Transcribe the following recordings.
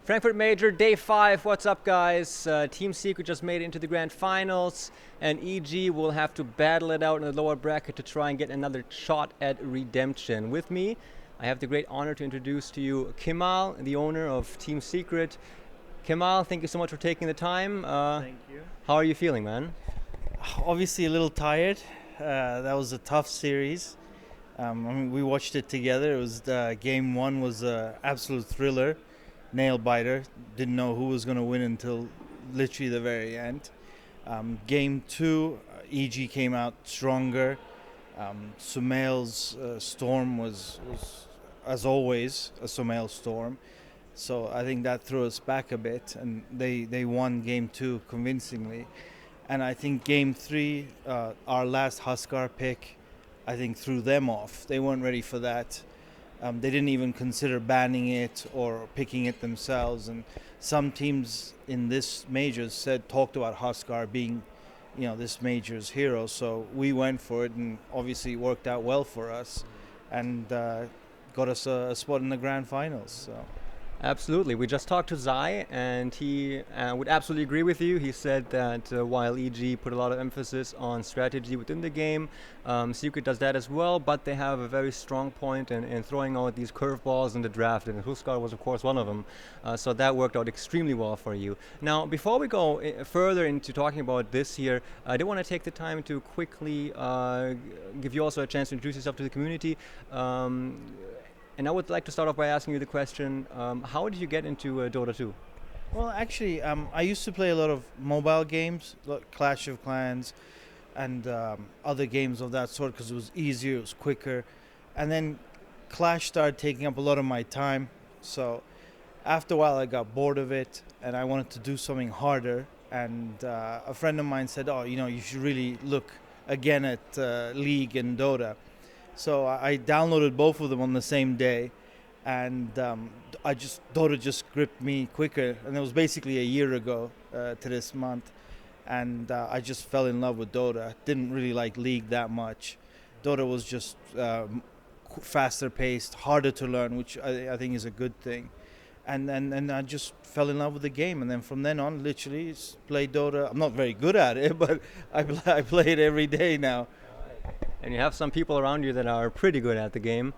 Frankfurt Major, day 5. What's up, guys? Team Secret just made it into the grand finals, and EG will have to battle it out in the lower bracket to try and get another shot at redemption. With me, I have the great honor to introduce to you Kemal, the owner of Team Secret. Kemal, thank you so much for taking the time. Thank you. How are you feeling, man? Obviously a little tired. That was a tough series. We watched it together. It was game 1 was an absolute thriller, nail biter. Didn't know who was going to win until literally the very end. Game 2, EG came out stronger. Sumail's storm was, as always, a Sumail storm. So I think that threw us back a bit, and they won game 2 convincingly. And I think game 3, our last Huskar pick, I think threw them off. They weren't ready for that. They didn't even consider banning it or picking it themselves. And some teams in this majors talked about Huskar being, this major's hero. So we went for it, and obviously it worked out well for us, and got us a spot in the grand finals. So. Absolutely. We just talked to Zai, and he would absolutely agree with you. He said that while EG put a lot of emphasis on strategy within the game, Secret does that as well, but they have a very strong point in throwing out these curveballs in the draft, and Huskar was, of course, one of them. So that worked out extremely well for you. Now, before we go further into talking about this here, I do want to take the time to quickly give you also a chance to introduce yourself to the community. And I would like to start off by asking you the question, how did you get into Dota 2? Well, actually, I used to play a lot of mobile games, like Clash of Clans, and other games of that sort because it was easier, it was quicker. And then Clash started taking up a lot of my time. So after a while, I got bored of it, and I wanted to do something harder. And a friend of mine said, you should really look again at League and Dota. So I downloaded both of them on the same day, and Dota just gripped me quicker, and it was basically a year ago to this month, and I just fell in love with Dota. Didn't really like League that much. Dota was just faster paced, harder to learn, which I think is a good thing, and I just fell in love with the game, and then from then on, literally play Dota. I'm not very good at it, but I play it every day now. And you have some people around you that are pretty good at the game.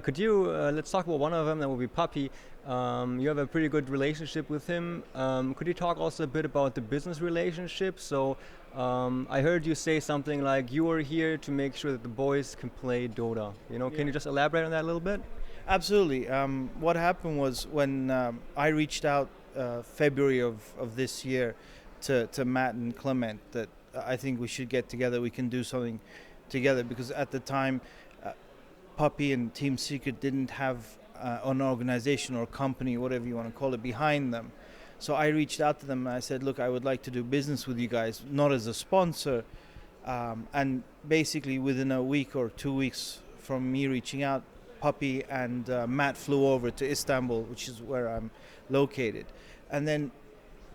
Could you, let's talk about one of them, that will be Puppy. You have a pretty good relationship with him. Could you talk also a bit about the business relationship? So I heard you say something like you are here to make sure that the boys can play Dota. Can you just elaborate on that a little bit? Absolutely. What happened was when I reached out February of this year to Matt and Clement that I think we should get together, we can do something together, because at the time Puppy and Team Secret didn't have an organization or company, whatever you want to call it, behind them. So I reached out to them and I said, look, I would like to do business with you guys, not as a sponsor. And basically within a week or 2 weeks from me reaching out, Puppy and Matt flew over to Istanbul, which is where I'm located. And then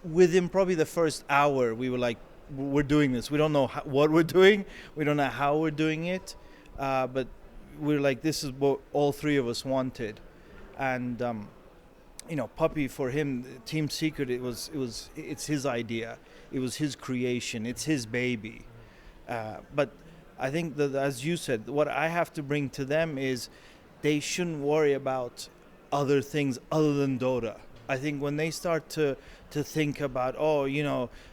within probably the first hour, we were like, we're doing this. We don't know what we're doing. We don't know how we're doing it. But we're like, this is what all three of us wanted. And, Puppy, for him, Team Secret, it's his idea. It was his creation. It's his baby. But I think that, as you said, what I have to bring to them is they shouldn't worry about other things other than Dota. I think when they start to think about,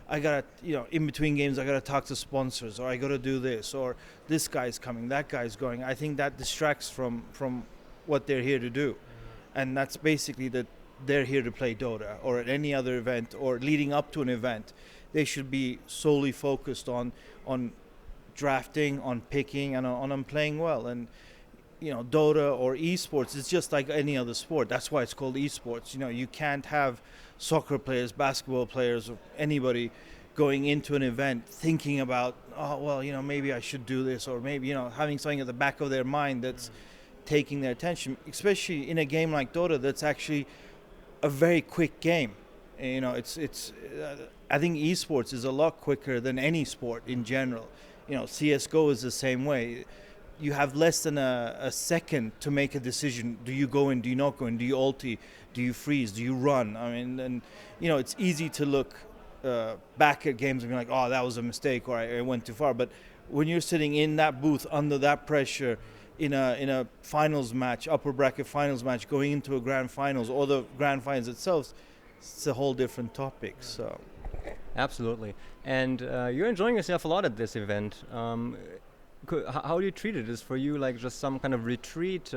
I gotta, in between games, I gotta talk to sponsors, or I gotta do this, or this guy's coming, that guy's going, I think that distracts from what they're here to do. And that's basically that they're here to play Dota, or at any other event, or leading up to an event. They should be solely focused on drafting, on picking, and on playing well. And Dota or esports is just like any other sport. That's why it's called esports. You can't have soccer players, basketball players, or anybody going into an event thinking about, maybe I should do this, or maybe, having something at the back of their mind that's taking their attention, especially in a game like Dota that's actually a very quick game. It's I think esports is a lot quicker than any sport in general. CS:GO is the same way. you have less than a second to make a decision. Do you go in? Do you not go in? Do you ulti? Do you freeze? Do you run? I mean, and it's easy to look back at games and be like, oh, that was a mistake, or I went too far. But when you're sitting in that booth under that pressure, in a finals match, upper bracket finals match, going into a grand finals or the grand finals itself, it's a whole different topic. So, Absolutely. And you're enjoying yourself a lot at this event. How do you treat it? Is for you like just some kind of retreat?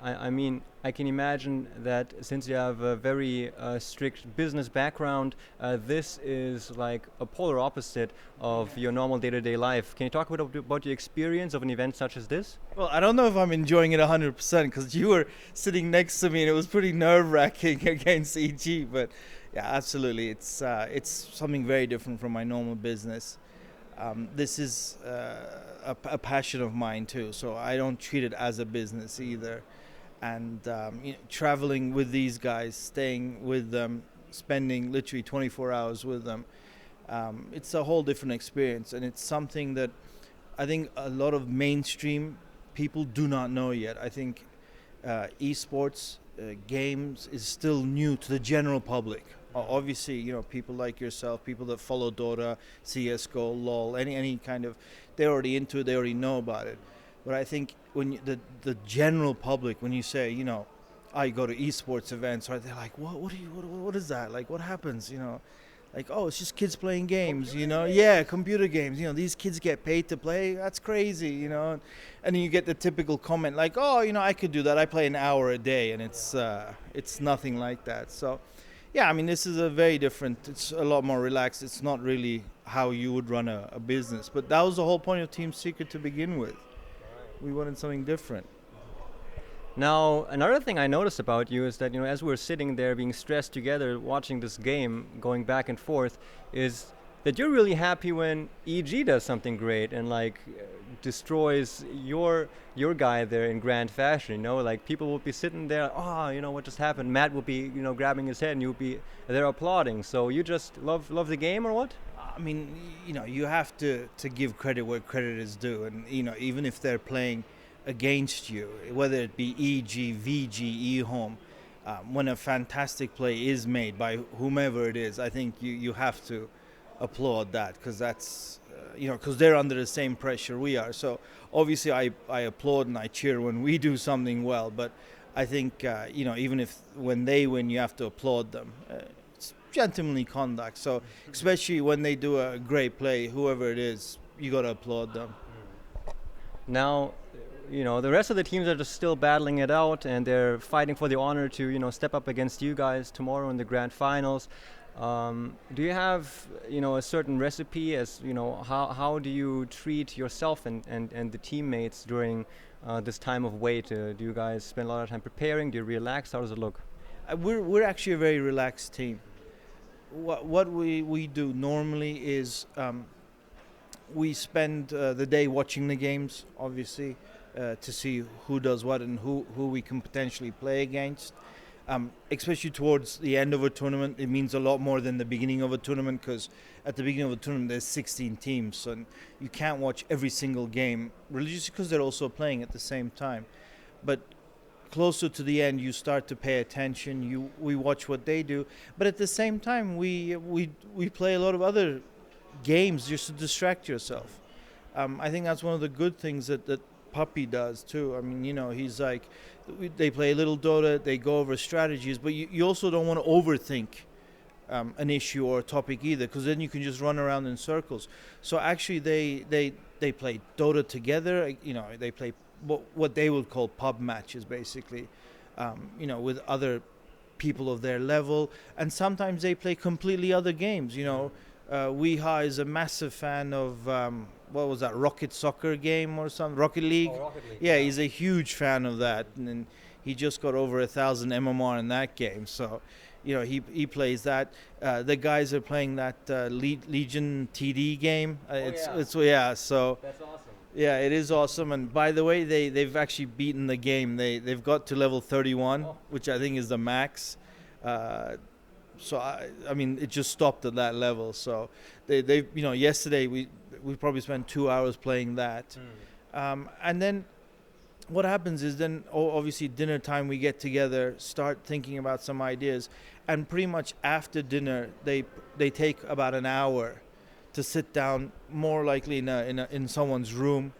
I mean, I can imagine that since you have a very strict business background, this is like a polar opposite of your normal day-to-day life. Can you talk a bit about your experience of an event such as this? well, I don't know if I'm enjoying it 100% because you were sitting next to me and it was pretty nerve-wracking against EG. But yeah, absolutely, it's something very different from my normal business. This is a passion of mine too, so I don't treat it as a business either. And traveling with these guys, staying with them, spending literally 24 hours with them, it's a whole different experience, and it's something that I think a lot of mainstream people do not know yet. I think esports games is still new to the general public. Obviously, people like yourself, people that follow Dota, CS:GO, LoL, any kind of, they're already into it, they already know about it. But I think when the general public, when you say, I go to esports events, right, they're like, what is that? Like, what happens? Like, oh, it's just kids playing games, Yeah, computer games. These kids get paid to play. That's crazy, And then you get the typical comment like, oh, I could do that. I play an hour a day, and it's nothing like that. So, yeah, I mean, this is a very different. It's a lot more relaxed. It's not really how you would run a business. But that was the whole point of Team Secret to begin with. We wanted something different. Now, another thing I noticed about you is that, as we're sitting there being stressed together, watching this game, going back and forth, is that you're really happy when EG does something great and destroys your guy there in grand fashion. Like people will be sitting there, oh, what just happened? Matt will be, grabbing his head, and you'll be there applauding. So you just love the game, or what? I mean, you have to give credit where credit is due, and even if they're playing against you, whether it be EG, VG, eHome, when a fantastic play is made by whomever it is, I think you have to applaud that, because that's because they're under the same pressure we are. So obviously I applaud and I cheer when we do something well, but I think even if when they win, you have to applaud them. It's gentlemanly conduct. So especially when they do a great play, whoever it is, you got to applaud them. Now, the rest of the teams are just still battling it out, and they're fighting for the honor to, step up against you guys tomorrow in the grand finals. Do you have, a certain recipe as, how do you treat yourself and the teammates during this time of wait? Do you guys spend a lot of time preparing? Do you relax? How does it look? We're actually a very relaxed team. What we do normally is we spend the day watching the games, obviously, to see who does what and who we can potentially play against. Especially towards the end of a tournament, it means a lot more than the beginning of a tournament, because at the beginning of a tournament there's 16 teams, and you can't watch every single game religiously because they're also playing at the same time. But closer to the end, you start to pay attention. We watch what they do, but at the same time, we play a lot of other games just to distract yourself. I think that's one of the good things that Puppy does too. I mean, he's like, they play a little Dota, they go over strategies, but you also don't want to overthink an issue or a topic either, because then you can just run around in circles. So actually, they play Dota together. They play what they would call pub matches, basically, with other people of their level, and sometimes they play completely other games. Weeha is a massive fan of what was that, Rocket Soccer game or something, Rocket League? Oh, Rocket League. Yeah, he's a huge fan of that, and he just got over 1,000 MMR in that game. So, he plays that. The guys are playing that Legion TD game. So that's awesome. Yeah, it is awesome. And by the way, they've actually beaten the game. They've got to level 31, which I think is the max. So I mean, it just stopped at that level. So they yesterday we probably spent 2 hours playing that. And then what happens is then obviously dinner time we get together, start thinking about some ideas, and pretty much after dinner they take about an hour to sit down, more likely in someone's room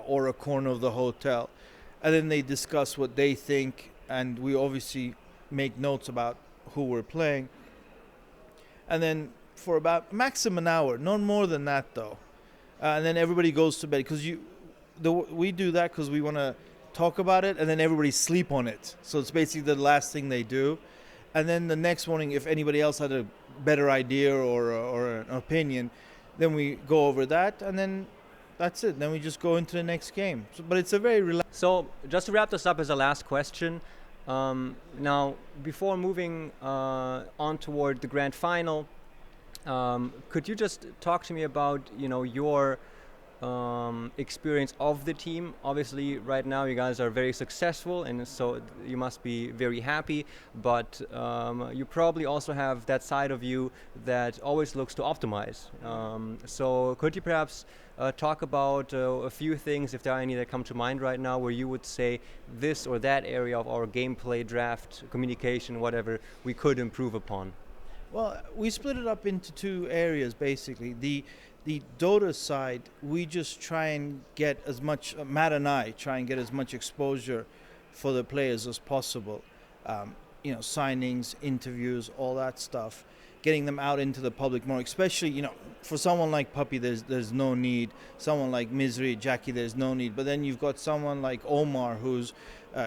or a corner of the hotel, and then they discuss what they think, and we obviously make notes about who we're playing, and then for about maximum an hour, not more than that though, and then everybody goes to bed because we do that because we want to talk about it, and then everybody sleep on it. So it's basically the last thing they do, and then the next morning, if anybody else had a better idea or an opinion, then we go over that, and then that's it. Then we just go into the next game. So, but it's a very relaxed. So just to wrap this up as a last question, now before moving on toward the grand final, could you just talk to me about your experience of the team? Obviously, right now you guys are very successful, and so you must be very happy. But you probably also have that side of you that always looks to optimize. So could you perhaps talk about a few things, if there are any that come to mind right now, where you would say this or that area of our gameplay, draft, communication, whatever, we could improve upon? Well, we split it up into two areas basically. The Dota side, we just try and get as much, Matt and I try and get as much exposure for the players as possible. Signings, interviews, all that stuff. Getting them out into the public more, especially, for someone like Puppy, there's no need. Someone like Misery, Jackie, there's no need. But then you've got someone like Omar who's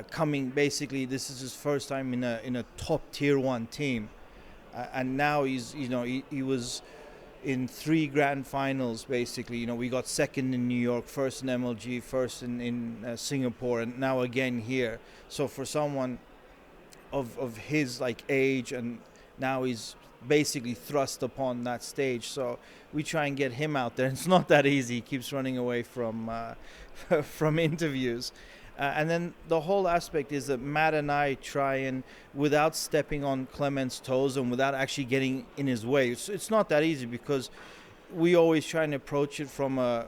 coming, basically, this is his first time in a top tier 1 team. And now he was in 3 grand finals basically. We got second in New York, first in MLG, first in Singapore, and now again here. So for someone of his age, and now he's basically thrust upon that stage, so we try and get him out there. It's not that easy. He keeps running away from from interviews. And then the whole aspect is that Matt and I try and, without stepping on Clement's toes and without actually getting in his way, it's not that easy, because we always try and approach it from a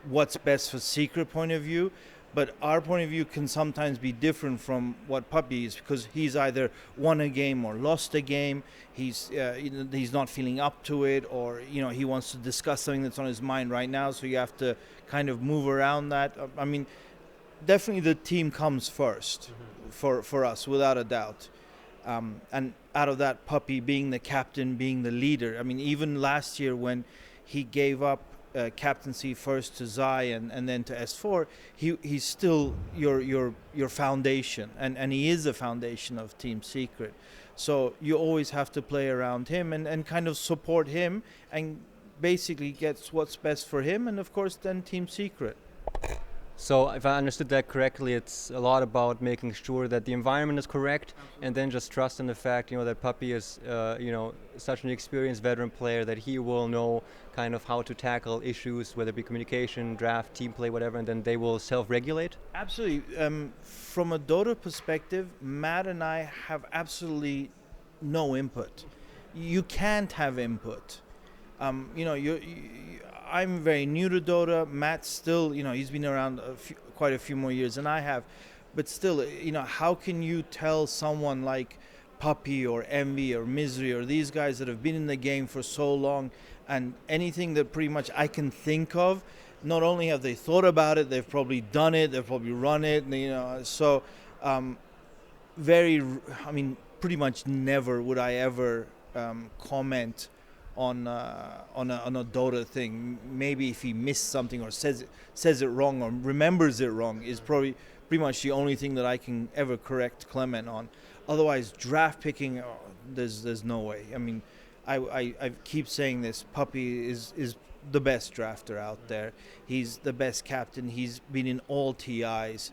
what's best for Secret point of view. But our point of view can sometimes be different from what Puppy is, because he's either won a game or lost a game. He's not feeling up to it, or he wants to discuss something that's on his mind right now. So you have to kind of move around that. I mean, definitely the team comes first for us, without a doubt. And out of that, Puppy being the captain, being the leader. I mean, even last year when he gave up captaincy first to Zai and then to S4, he's still your foundation, and he is the foundation of Team Secret. So you always have to play around him and kind of support him, and basically gets what's best for him, and of course then Team Secret. So if I understood that correctly, it's a lot about making sure that the environment is correct. Absolutely. And then just trust in the fact, that Puppy is, such an experienced veteran player that he will know kind of how to tackle issues, whether it be communication, draft, team play, whatever, and then they will self-regulate? Absolutely. From a Dota perspective, Matt and I have absolutely no input. You can't have input. I'm very new to Dota. Matt's still, he's been around quite a few more years than I have. But still, how can you tell someone like Puppy or Envy or Misery or these guys that have been in the game for so long, and anything that pretty much I can think of, not only have they thought about it, they've probably done it, they've probably run it, so pretty much never would I ever comment on a Dota thing. Maybe if he missed something or says it wrong or remembers it wrong is probably pretty much the only thing that I can ever correct Clement on. Otherwise, draft picking, there's no way. I mean, I keep saying this. Puppy is the best drafter out there. He's the best captain. He's been in all TIs.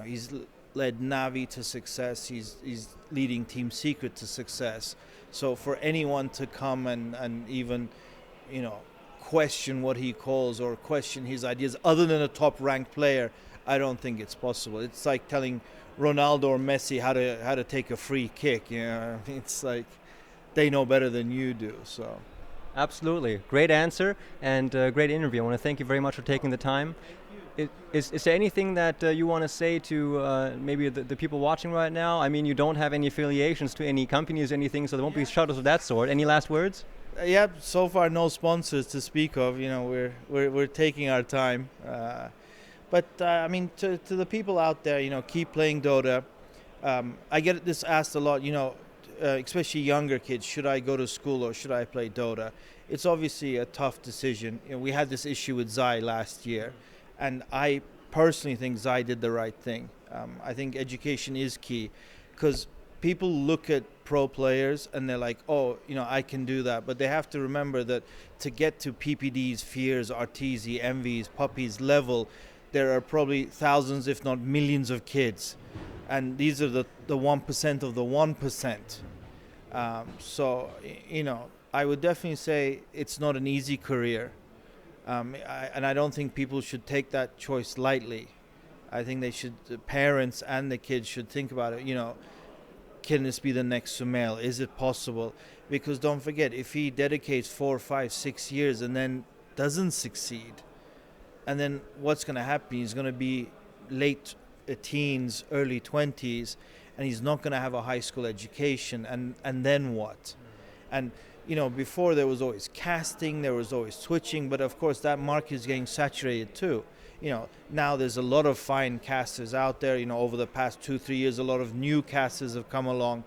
He's led Navi to success. He's leading Team Secret to success. So for anyone to come and even, question what he calls or question his ideas other than a top-ranked player, I don't think it's possible. It's like telling Ronaldo or Messi how to take a free kick. It's like they know better than you do. So. Absolutely. Great answer and great interview. I want to thank you very much for taking the time. Is there anything that you want to say to maybe the people watching right now? I mean, you don't have any affiliations to any companies or anything, so there won't be shuttles of that sort. Any last words? Yeah, so far no sponsors to speak of. We're taking our time. But I mean, to the people out there, keep playing Dota. I get this asked a lot, especially younger kids, should I go to school or should I play Dota? It's obviously a tough decision. We had this issue with Zai last year, and I personally think Zai did the right thing. I think education is key, because people look at pro players and they're like, oh, I can do that. But they have to remember that to get to PPD's, Fears, Arteezy, Envy's, Puppies level, there are probably thousands, if not millions of kids. And these are the 1% of the 1%. So, I would definitely say it's not an easy career. And I don't think people should take that choice lightly. I think the parents and the kids should think about it. Can this be the next Sumail? Is it possible? Because don't forget, if he dedicates 4, 5, 6 years and then doesn't succeed, and then what's going to happen? He's going to be late teens, early 20s, and he's not going to have a high school education. And then what? And before there was always casting, there was always switching, but of course that market is getting saturated too. Now there's a lot of fine casters out there. Over the past 2-3 years, a lot of new casters have come along,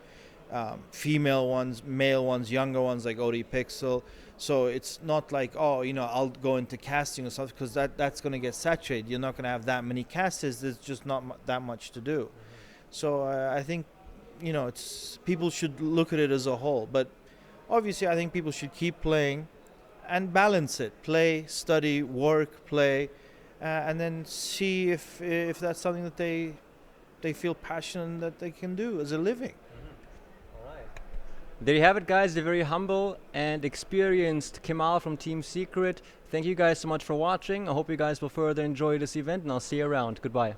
female ones, male ones, younger ones like Odie Pixel. So it's not like, I'll go into casting or something, because that's going to get saturated. You're not going to have that many casters. There's just not that much to do. So I think, people should look at it as a whole. But obviously, I think people should keep playing and balance it. Play, study, work, play, and then see if that's something that they feel passionate that they can do as a living. There you have it, guys. The very humble and experienced Kemal from Team Secret. Thank you guys so much for watching. I hope you guys will further enjoy this event, and I'll see you around. Goodbye.